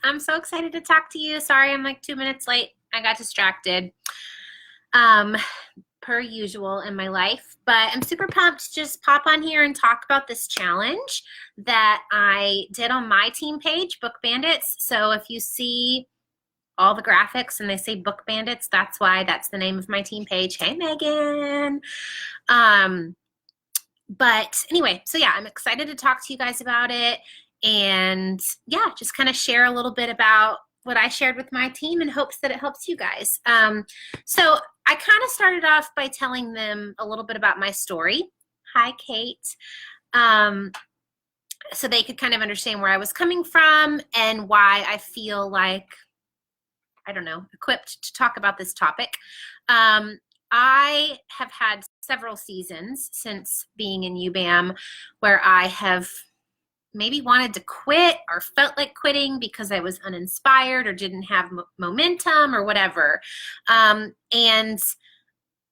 I'm so excited to talk to you. Sorry, I'm like 2 minutes late. I got distracted, per usual in my life, but I'm super pumped to just pop on here and talk about this challenge that I did on my team page, Book Bandits. So if you see all the graphics and they say Book Bandits, that's why. That's the name of my team page. Hey, Megan. But anyway, so yeah, I'm excited to talk to you guys about it, and yeah, just kind of share a little bit about what I shared with my team in hopes that it helps you guys. So I kind of started off by telling them a little bit about my story. Hi, Kate. So they could kind of understand where I was coming from and why I feel like, I don't know, equipped to talk about this topic. I have had several seasons since being in UBAM where I have maybe wanted to quit or felt like quitting because I was uninspired or didn't have momentum or whatever. And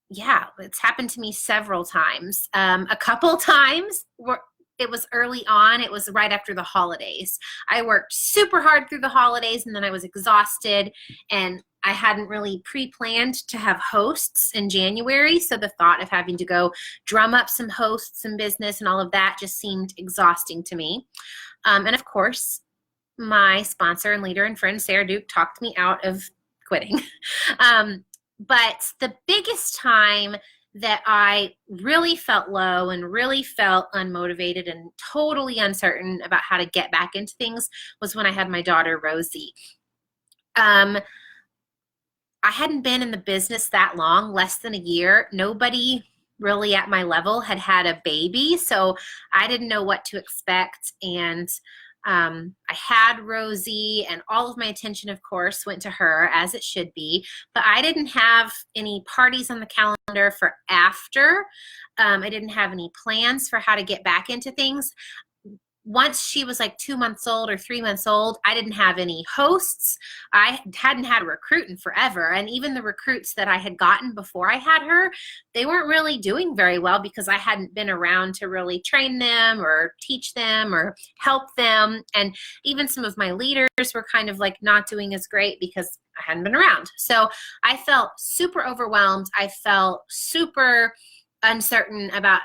yeah, it's happened to me several times. A couple times it was early on. It was right after the holidays. I worked super hard through the holidays and then I was exhausted, and I hadn't really pre-planned to have hosts in January. So the thought of having to go drum up some hosts and business and all of that just seemed exhausting to me. And of course, my sponsor and leader and friend, Sarah Duke, talked me out of quitting. But the biggest time that I really felt low and really felt unmotivated and totally uncertain about how to get back into things was when I had my daughter, Rosie. I hadn't been in the business that long, less than a year. Nobody really at my level had had a baby, so I didn't know what to expect. And I had Rosie, and all of my attention, of course, went to her, as it should be. But I didn't have any parties on the calendar for after. I didn't have any plans for how to get back into things. Once she was like 2 months old or 3 months old, I didn't have any hosts. I hadn't had a recruit in forever. And even the recruits that I had gotten before I had her, they weren't really doing very well because I hadn't been around to really train them or teach them or help them. And even some of my leaders were kind of like not doing as great because I hadn't been around. So I felt super overwhelmed. I felt super uncertain about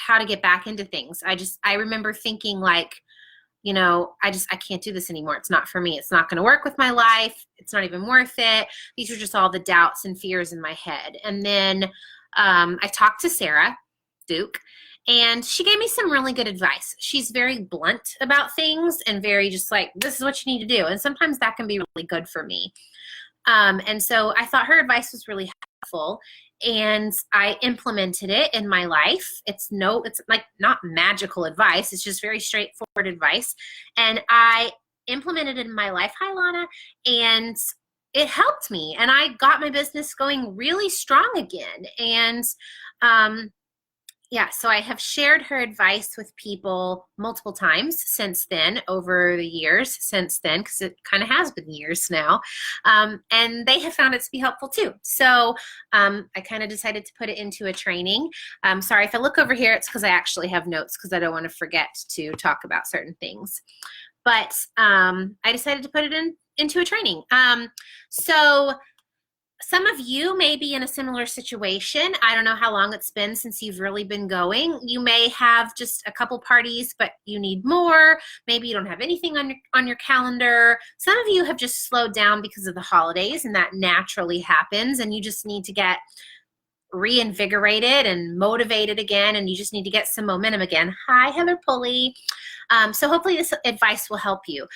how to get back into things. I remember thinking like, I can't do this anymore. It's not for me. It's not going to work with my life. It's not even worth it. These are just all the doubts and fears in my head. And then I talked to Sarah Duke, and she gave me some really good advice. She's very blunt about things and very just like, this is what you need to do. And sometimes that can be really good for me. And so I thought her advice was really helpful, and I implemented it in my life. It's like not magical advice. It's just very straightforward advice. And I implemented it in my life. Hi, Lana. And it helped me. And I got my business going really strong again. And yeah, so I have shared her advice with people multiple times since then, over the years since then, because it kind of has been years now. And they have found it to be helpful too. So I kind of decided to put it into a training. Sorry, if I look over here, it's because I actually have notes because I don't want to forget to talk about certain things. But I decided to put it into a training. So some of you may be in a similar situation. I don't know how long it's been since you've really been going. You may have just a couple parties, but you need more. Maybe you don't have anything on your calendar. Some of you have just slowed down because of the holidays, and that naturally happens, and you just need to get reinvigorated and motivated again, and you just need to get some momentum again. Hi, Heather Pulley. So hopefully this advice will help you.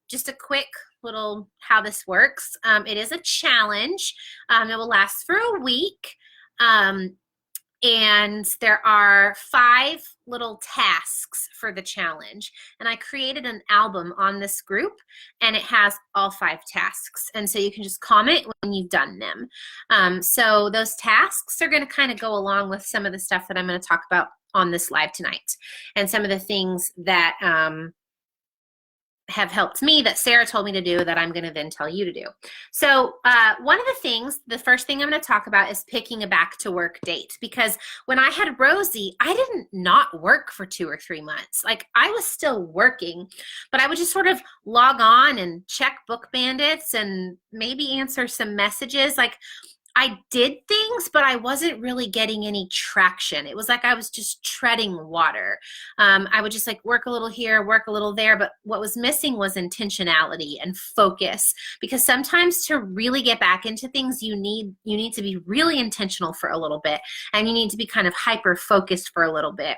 Just a quick little how this works. It is a challenge. It will last for a week. And there are 5 little tasks for the challenge. And I created an album on this group, and it has all 5 tasks. And so you can just comment when you've done them. So those tasks are going to kind of go along with some of the stuff that I'm going to talk about on this live tonight, and some of the things that have helped me that Sarah told me to do that I'm going to then tell you to do. So one of the things, the first thing I'm going to talk about is picking a back to work date, because when I had Rosie, I didn't not work for 2 or 3 months. Like, I was still working, but I would just sort of log on and check Book Bandits and maybe answer some messages. Like, I did things, but I wasn't really getting any traction. It was like I was just treading water. I would just like work a little here, work a little there, but what was missing was intentionality and focus, because sometimes to really get back into things, you need to be really intentional for a little bit, and you need to be kind of hyper focused for a little bit.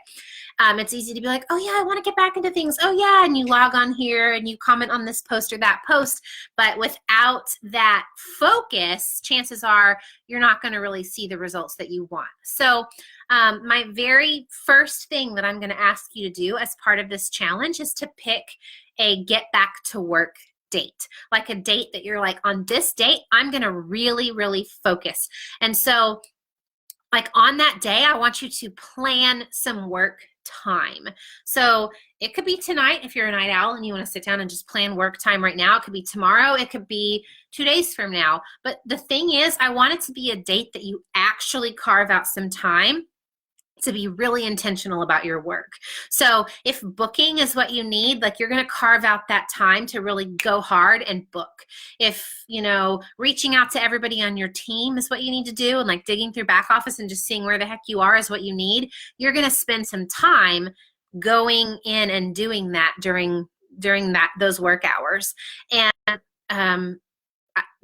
It's easy to be like, oh yeah, I want to get back into things. Oh yeah, and you log on here and you comment on this post or that post, but without that focus, chances are you're not going to really see the results that you want. So my very first thing that I'm going to ask you to do as part of this challenge is to pick a get back to work date, like a date that you're like, on this date, I'm going to really, really focus. And so like on that day, I want you to plan some work time. So it could be tonight if you're a night owl and you want to sit down and just plan work time right now. It could be tomorrow. It could be 2 days from now. But the thing is, I want it to be a date that you actually carve out some time to be really intentional about your work. So if booking is what you need, like, you're going to carve out that time to really go hard and book. If, you know, reaching out to everybody on your team is what you need to do, and like digging through back office and just seeing where the heck you are is what you need, you're going to spend some time going in and doing that during those work hours. And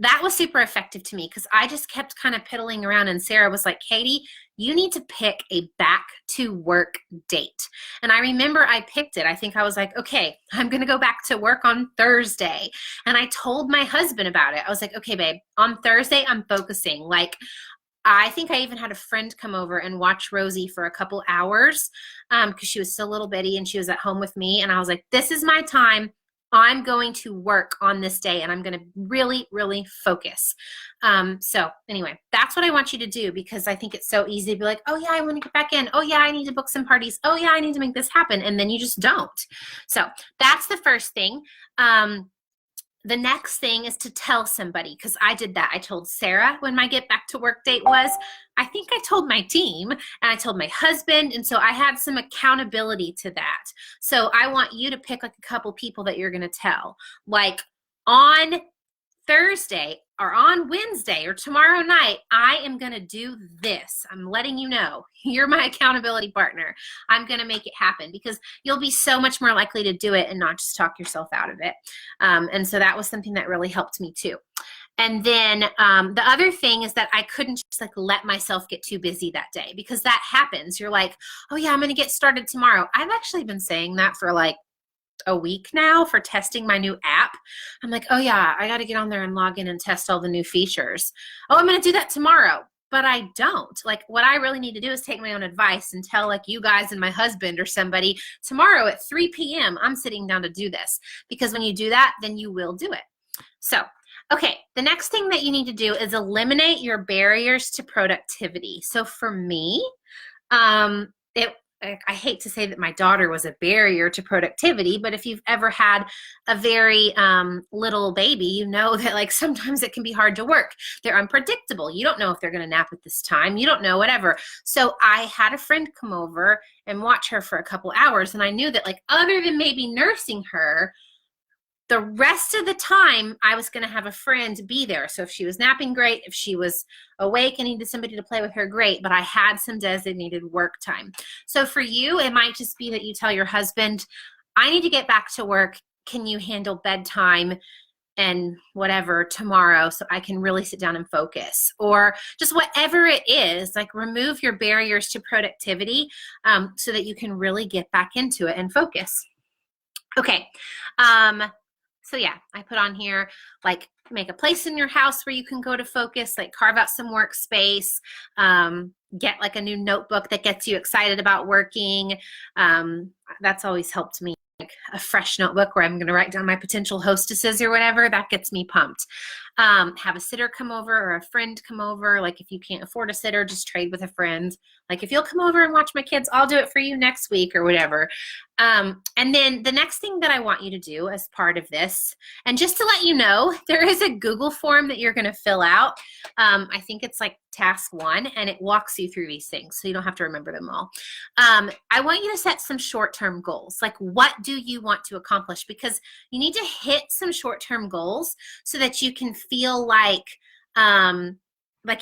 that was super effective to me, because I just kept kind of piddling around, and Sarah was like, Katy, you need to pick a back to work date. And I remember I picked it. I think I was like, okay, I'm going to go back to work on Thursday. And I told my husband about it. I was like, okay, babe, on Thursday, I'm focusing. Like, I think I even had a friend come over and watch Rosie for a couple hours because she was still a little bitty and she was at home with me. And I was like, this is my time. I'm going to work on this day, and I'm going to really, really focus. So anyway, that's what I want you to do, because I think it's so easy to be like, oh yeah, I want to get back in. Oh yeah, I need to book some parties. Oh yeah, I need to make this happen. And then you just don't. So that's the first thing. The next thing is to tell somebody, because I did that. I told Sarah when my get back to work date was. I think I told my team, and I told my husband, and so I had some accountability to that. So I want you to pick like a couple people that you're going to tell. Like, on Thursday or on Wednesday or tomorrow night, I am going to do this. I'm letting you know. You're my accountability partner. I'm going to make it happen, because you'll be so much more likely to do it and not just talk yourself out of it. And so that was something that really helped me too. And then the other thing is that I couldn't just like let myself get too busy that day, because that happens. You're like, oh yeah, I'm going to get started tomorrow. I've actually been saying that for like a week now for testing my new app. I'm like, oh yeah, I got to get on there and log in and test all the new features. Oh, I'm going to do that tomorrow. But I don't. Like, what I really need to do is take my own advice and tell like you guys and my husband or somebody, tomorrow at 3 p.m. I'm sitting down to do this. Because when you do that, then you will do it. So, okay, the next thing that you need to do is eliminate your barriers to productivity. So for me, I hate to say that my daughter was a barrier to productivity, but if you've ever had a very little baby, you know that like sometimes it can be hard to work. They're unpredictable. You don't know if they're going to nap at this time. You don't know, whatever. So I had a friend come over and watch her for a couple hours, and I knew that like other than maybe nursing her, the rest of the time I was going to have a friend be there. So if she was napping, great. If she was awake and needed somebody to play with her, great. But I had some designated work time. So for you, it might just be that you tell your husband, I need to get back to work. Can you handle bedtime and whatever tomorrow so I can really sit down and focus? Or just whatever it is, like remove your barriers to productivity so that you can really get back into it and focus. Okay. So yeah, I put on here, like, make a place in your house where you can go to focus, like carve out some workspace, get like a new notebook that gets you excited about working. That's always helped me. a fresh notebook where I'm going to write down my potential hostesses or whatever. That gets me pumped. Have a sitter come over or a friend come over. Like if you can't afford a sitter, just trade with a friend. Like if you'll come over and watch my kids, I'll do it for you next week or whatever. And then the next thing that I want you to do as part of this, and just to let you know, there is a Google form that you're going to fill out. I think it's like task 1, and it walks you through these things, so you don't have to remember them all. I want you to set some short-term goals. Like, what do you want to accomplish? Because you need to hit some short-term goals so that you can feel like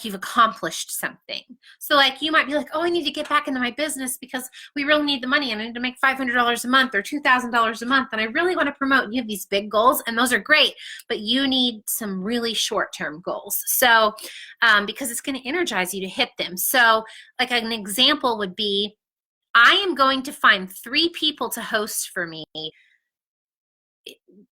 you've accomplished something. So like you might be like, oh, I need to get back into my business because we really need the money. I need to make $500 a month or $2,000 a month. And I really want to promote. And you have these big goals, and those are great, but you need some really short-term goals. So because it's going to energize you to hit them. So like an example would be, I am going to find 3 people to host for me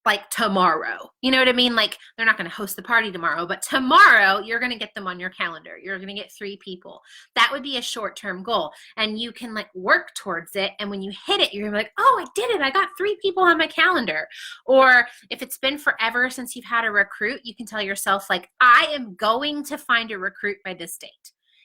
like tomorrow. You know what I mean? Like they're not going to host the party tomorrow, but tomorrow you're going to get them on your calendar. You're going to get 3 people. That would be a short-term goal, and you can like work towards it. And when you hit it, you're like, oh, I did it. I got 3 people on my calendar. Or if it's been forever since you've had a recruit, you can tell yourself like, I am going to find a recruit by this date.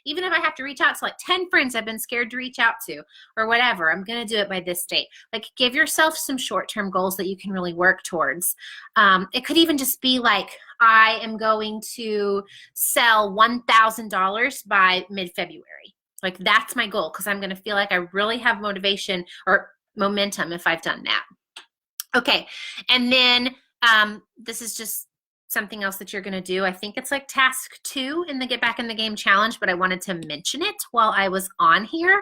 Even if I have to reach out to like 10 friends I've been scared to reach out to or whatever, I'm going to do it by this date. Like give yourself some short-term goals that you can really work towards. It could even just be like, I am going to sell $1,000 by mid-February. Like that's my goal, because I'm going to feel like I really have motivation or momentum if I've done that. Okay. And then this is just something else that you're going to do. I think it's like task 2 in the Get Back in the Game challenge, but I wanted to mention it while I was on here.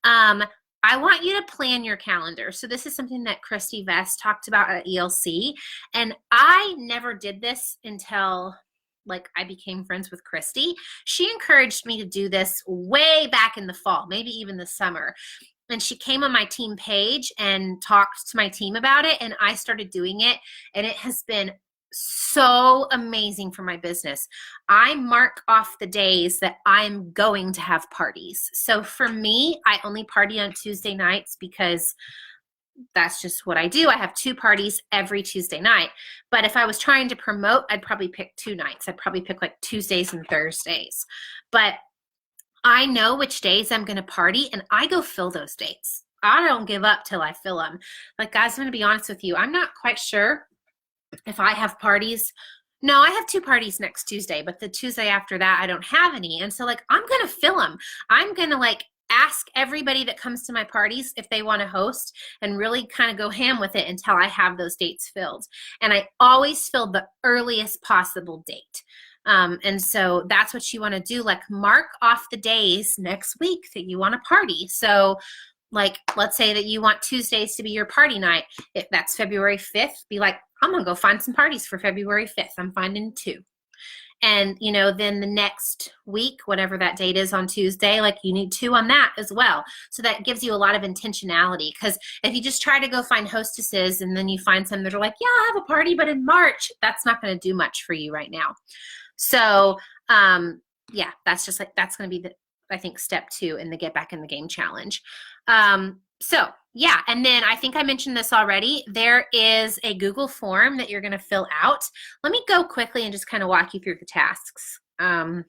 I want you to plan your calendar. So this is something that Christy Vest talked about at ELC, and I never did this until like I became friends with Christy. She encouraged me to do this way back in the fall, maybe even the summer. And she came on my team page and talked to my team about it, and I started doing it, and it has been so amazing for my business. I mark off the days that I'm going to have parties. So for me, I only party on Tuesday nights because that's just what I do. I have 2 parties every Tuesday night. But if I was trying to promote, I'd probably pick 2 nights. I'd probably pick like Tuesdays and Thursdays. But I know which days I'm going to party, and I go fill those dates. I don't give up till I fill them. Like, guys, I'm going to be honest with you. I'm not quite sure if I have parties. No, I have 2 parties next Tuesday, but the Tuesday after that, I don't have any. And so like, I'm going to fill them. I'm going to like ask everybody that comes to my parties if they want to host, and really kind of go ham with it until I have those dates filled. And I always fill the earliest possible date. And so that's what you want to do. Like mark off the days next week that you want to party. So like, let's say that you want Tuesdays to be your party night. If that's February 5th, be like, I'm going to go find some parties for February 5th. I'm finding 2. And, you know, then the next week, whatever that date is on Tuesday, like you need 2 on that as well. So that gives you a lot of intentionality, because if you just try to go find hostesses and then you find some that are like, yeah, I have a party, but in March, that's not going to do much for you right now. So, yeah, that's just like, that's going to be the, I think, step 2 in the Get Back in the Game challenge. So yeah, and then I think I mentioned this already. There is a Google form that you're going to fill out. Let me go quickly and just kind of walk you through the tasks. I'm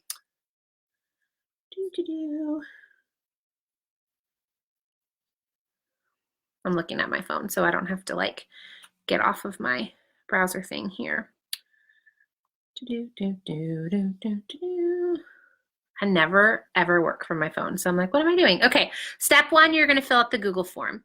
looking at my phone, so I don't have to like get off of my browser thing here. I never, ever work from my phone. So I'm like, what am I doing? Okay, step 1, you're going to fill out the Google form.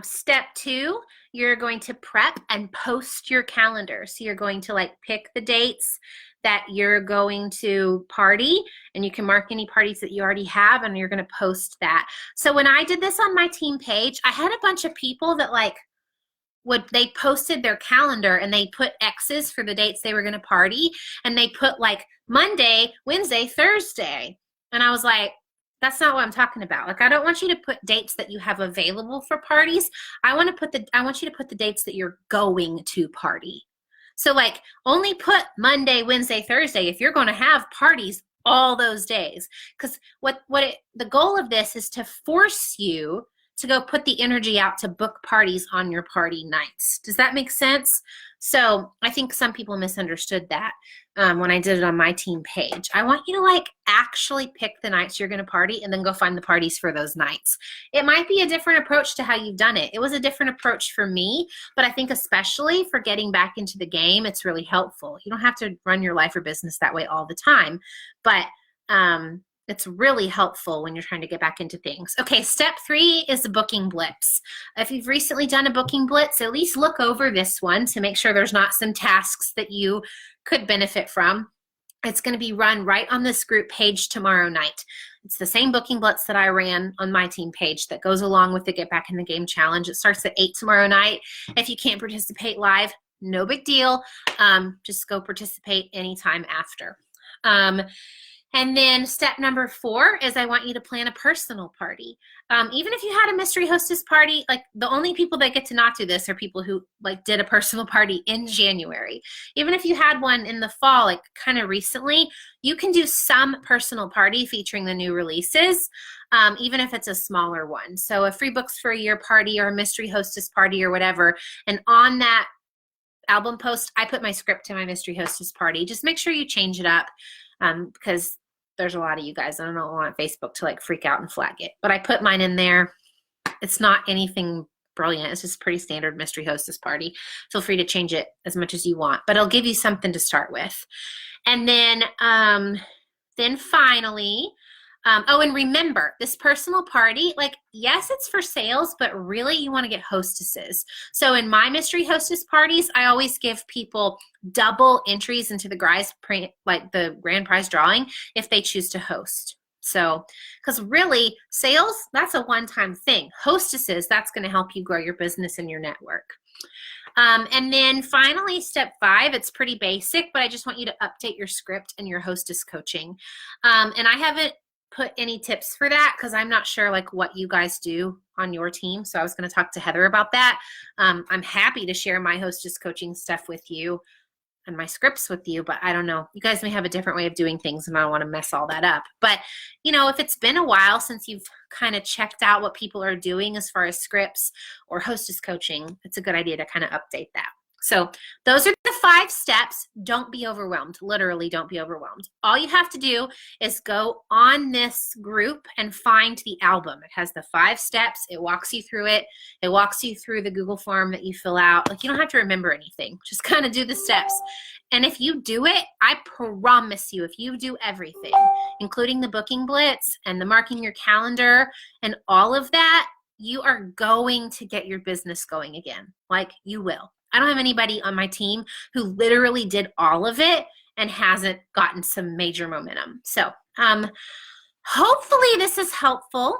Step 2, you're going to prep and post your calendar. So you're going to like pick the dates that you're going to party, and you can mark any parties that you already have, and you're going to post that. So when I did this on my team page, I had a bunch of people that like they posted their calendar and they put X's for the dates they were going to party, and they put like Monday, Wednesday, Thursday. And I was like, that's not what I'm talking about. Like, I don't want you to put dates that you have available for parties. I want you to put the dates that you're going to party. So like, only put Monday, Wednesday, Thursday if you're going to have parties all those days. Because the goal of this is to force you to go put the energy out to book parties on your party nights. Does that make sense? So I think some people misunderstood that when I did it on my team page. I want you to like actually pick the nights you're going to party and then go find the parties for those nights. It might be a different approach to how you've done it. It was a different approach for me, but I think especially for getting back into the game, it's really helpful. You don't have to run your life or business that way all the time, but it's really helpful when you're trying to get back into things. Okay, step 3 is the booking blitz. If you've recently done a booking blitz, at least look over this one to make sure there's not some tasks that you could benefit from. It's going to be run right on this group page tomorrow night. It's the same booking blitz that I ran on my team page that goes along with the Get Back in the Game challenge. It starts at 8 tomorrow night. If you can't participate live, no big deal. Just go participate anytime after. And then step number 4 is I want you to plan a personal party. Even if you had a mystery hostess party, like the only people that get to not do this are people who like did a personal party in January. Even if you had one in the fall, like kind of recently, you can do some personal party featuring the new releases, even if it's a smaller one. So a free books for a year party or a mystery hostess party or whatever. And on that album post, I put my script to my mystery hostess party. Just make sure you change it up because there's a lot of you guys. I don't want Facebook to like freak out and flag it, but I put mine in there. It's not anything brilliant. It's just a pretty standard mystery hostess party. Feel free to change it as much as you want, but it'll give you something to start with. And then finally, oh, and remember this personal party, like, yes, it's for sales, but really you want to get hostesses. So in my mystery hostess parties, I always give people double entries into the grand prize drawing if they choose to host. So, because really sales, that's a one-time thing. Hostesses, that's going to help you grow your business and your network. And then finally, step 5, it's pretty basic, but I just want you to update your script and your hostess coaching. And I haven't put any tips for that because I'm not sure like what you guys do on your team. So I was going to talk to Heather about that. I'm happy to share my hostess coaching stuff with you and my scripts with you, but I don't know. You guys may have a different way of doing things and I don't want to mess all that up. But, you know, if it's been a while since you've kind of checked out what people are doing as far as scripts or hostess coaching, it's a good idea to kind of update that. So those are the 5 steps. Don't be overwhelmed. Literally, don't be overwhelmed. All you have to do is go on this group and find the album. It has the 5 steps. It walks you through it. It walks you through the Google form that you fill out. Like, you don't have to remember anything. Just kind of do the steps. And if you do it, I promise you, if you do everything, including the booking blitz and the marking your calendar and all of that, you are going to get your business going again. Like, you will. I don't have anybody on my team who literally did all of it and hasn't gotten some major momentum. So hopefully this is helpful.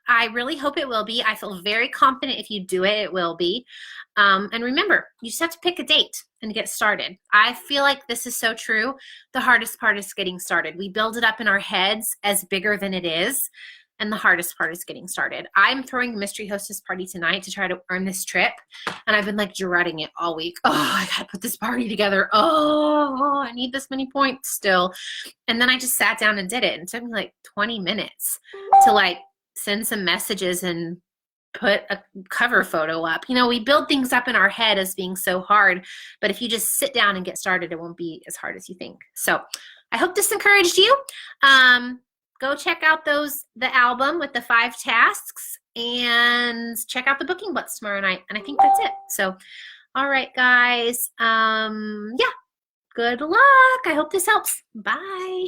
I really hope it will be. I feel very confident if you do it, it will be. And remember, you just have to pick a date and get started. I feel like this is so true. The hardest part is getting started. We build it up in our heads as bigger than it is. And the hardest part is getting started. I'm throwing a mystery hostess party tonight to try to earn this trip. And I've been like dreading it all week. Oh, I got to put this party together. Oh, I need this many points still. And then I just sat down and did it. And it took me like 20 minutes to like send some messages and put a cover photo up. You know, we build things up in our head as being so hard. But if you just sit down and get started, it won't be as hard as you think. So I hope this encouraged you. Go check out the album with the 5 tasks and check out the booking blitz tomorrow night. And I think that's it. So, all right, guys. Yeah, good luck. I hope this helps. Bye.